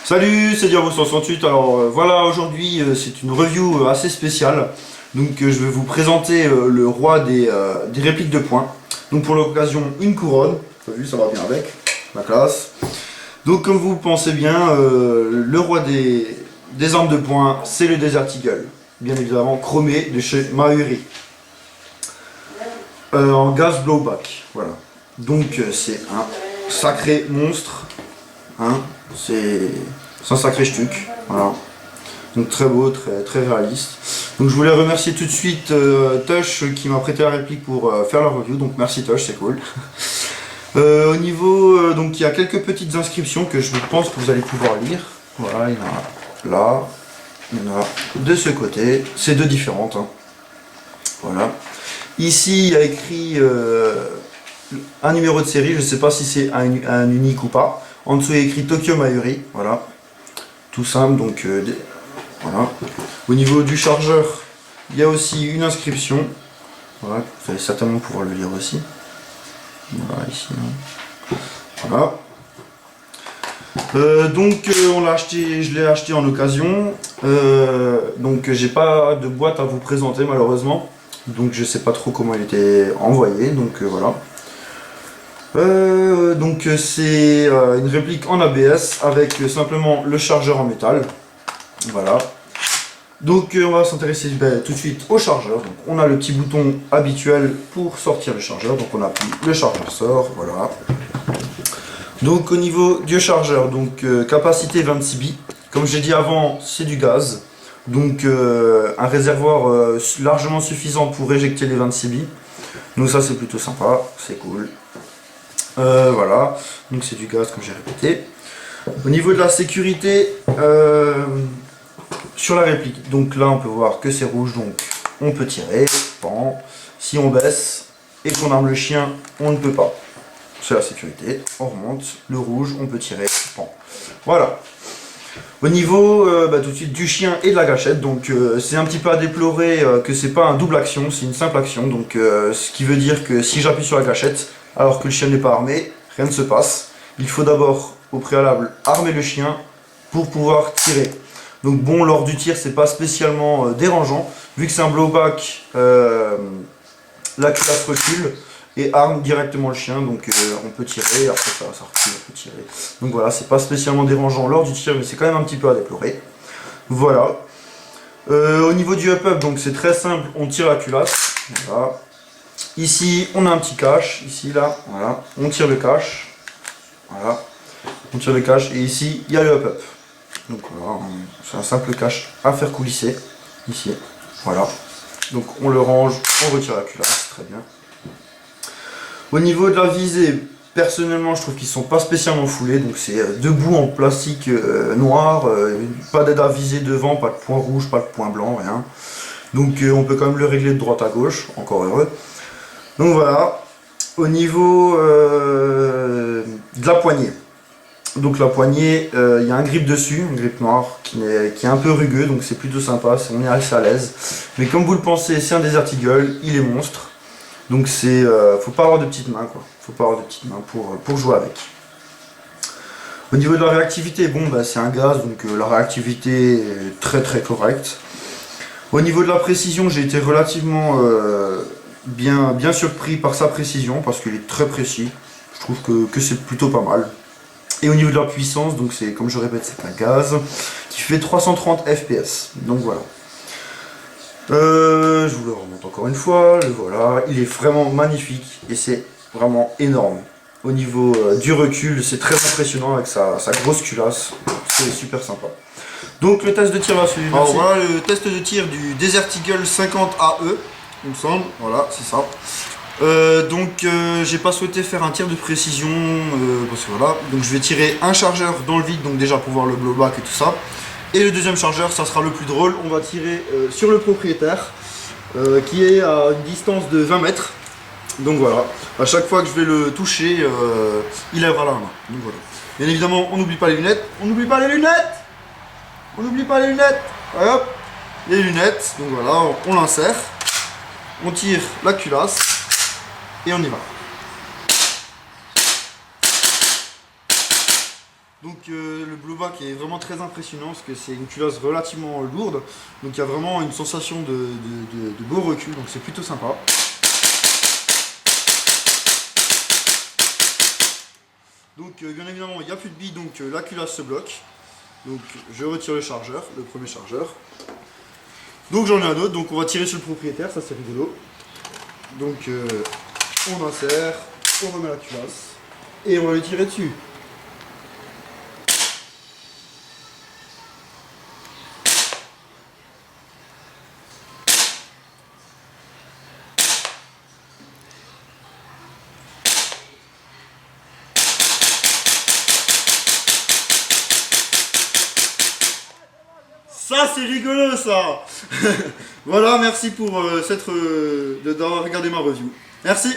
Salut, c'est Diabo168. Alors voilà, aujourd'hui c'est une review assez spéciale. Donc je vais vous présenter le roi des répliques de poing. Donc pour l'occasion, une couronne. T'as vu, ça va bien avec, la classe. Donc comme vous pensez bien, le roi des armes de poing, c'est le Desert Eagle. Bien évidemment chromé de chez Mahuri. En gaz blowback, voilà. Donc c'est un sacré monstre. Hein, c'est un sacré stuc, voilà. Donc très beau, très réaliste. Donc je voulais remercier tout de suite Tush qui m'a prêté la réplique pour faire la review. Donc merci Tush, c'est cool. Au niveau, donc il y a quelques petites inscriptions que je pense que vous allez pouvoir lire. Voilà, il y en a là, il y en a de ce côté. C'est deux différentes. Hein. Voilà. Ici il y a écrit un numéro de série. Je ne sais pas si c'est un unique ou pas. En dessous il y a écrit Tokyo Mahuri. Voilà. Tout simple, donc voilà. Au niveau du chargeur, il y a aussi une inscription. Voilà, vous allez certainement pouvoir le lire aussi. Voilà, ici. Voilà. On l'a acheté, je l'ai acheté en occasion. Donc j'ai pas de boîte à vous présenter malheureusement. Donc je sais pas trop comment il était envoyé. Donc voilà. Donc c'est une réplique en ABS avec simplement le chargeur en métal. Voilà. Donc on va s'intéresser tout de suite au chargeur. Donc, on a le petit bouton habituel pour sortir le chargeur. Donc on appuie, le chargeur sort. Voilà. Donc au niveau du chargeur, donc capacité 26 billes. Comme j'ai dit avant, c'est du gaz. Donc un réservoir largement suffisant pour éjecter les 26 billes. Donc ça c'est plutôt sympa, c'est cool. Voilà, donc c'est du gaz comme j'ai répété. Au niveau de la sécurité, sur la réplique, donc là on peut voir que c'est rouge, donc on peut tirer, pan. Si on baisse et qu'on arme le chien, on ne peut pas. C'est la sécurité, on remonte, le rouge, on peut tirer, pan. Voilà. Au niveau tout de suite du chien et de la gâchette, donc c'est un petit peu à déplorer que c'est pas un double action, c'est une simple action, donc ce qui veut dire que si j'appuie sur la gâchette, alors que le chien n'est pas armé, rien ne se passe. Il faut d'abord, au préalable, armer le chien pour pouvoir tirer. Donc bon, lors du tir, c'est pas spécialement dérangeant, vu que c'est un blowback, la culasse recule et arme directement le chien, donc on peut tirer, après ça recule, on peut tirer. Donc voilà, c'est pas spécialement dérangeant lors du tir, mais c'est quand même un petit peu à déplorer. Voilà. Au niveau du up-up, donc c'est très simple, on tire la culasse. Voilà. Ici, on a un petit cache, ici, là, voilà, on tire le cache, voilà, on tire le cache, et ici, il y a le up-up. Donc voilà, c'est un simple cache à faire coulisser, ici, voilà. Donc on le range, on retire la culasse, très bien. Au niveau de la visée, personnellement, je trouve qu'ils sont pas spécialement foulés, donc c'est deux bouts en plastique noir, pas d'aide à viser devant, pas de point rouge, pas de point blanc, rien. Donc on peut quand même le régler de droite à gauche, encore heureux. Donc voilà, au niveau de la poignée. Donc la poignée, il y a un grip dessus, un grip noir qui est un peu rugueux, donc c'est plutôt sympa, on est assez à l'aise. Mais comme vous le pensez, c'est un Desert Eagle, il est monstre. Donc c'est, faut pas avoir de petites mains quoi, faut pas avoir de petites mains pour jouer avec. Au niveau de la réactivité, bon bah c'est un gaz, donc la réactivité est très correcte. Au niveau de la précision, j'ai été relativement bien surpris par sa précision, parce qu'il est très précis. Je trouve que c'est plutôt pas mal. Et au niveau de la puissance, donc c'est, comme je répète, c'est un gaz qui fait 330 fps. Donc voilà. Je vous le remonte encore une fois, le voilà. Il est vraiment magnifique et c'est vraiment énorme. Au niveau du recul, c'est très impressionnant avec sa grosse culasse. C'est super sympa. Donc le test de tir va suivre. Alors voilà le test de tir du Desert Eagle 50 AE, il me semble. Voilà, c'est ça. J'ai pas souhaité faire un tir de précision parce que voilà. Donc je vais tirer un chargeur dans le vide, donc déjà pour voir le blowback et tout ça. Et le deuxième chargeur, ça sera le plus drôle. On va tirer sur le propriétaire qui est à une distance de 20 mètres. Donc voilà. À chaque fois que je vais le toucher, il lèvera la main. Donc voilà. Bien évidemment, on n'oublie pas les lunettes. On n'oublie pas les lunettes. On n'oublie pas les lunettes. Voilà, hop, les lunettes. Donc voilà, on l'insère. On tire la culasse. Et on y va. Donc le Blueback est vraiment très impressionnant parce que c'est une culasse relativement lourde. Donc il y a vraiment une sensation de beau recul, donc c'est plutôt sympa. Donc bien évidemment il n'y a plus de billes, donc la culasse se bloque. Donc je retire le chargeur, le premier chargeur. Donc j'en ai un autre, donc on va tirer sur le propriétaire, ça c'est rigolo. Donc on insère, on remet la culasse et on va lui tirer dessus. Ça c'est rigolo ça. Voilà, merci pour d'avoir regardé ma review. Merci.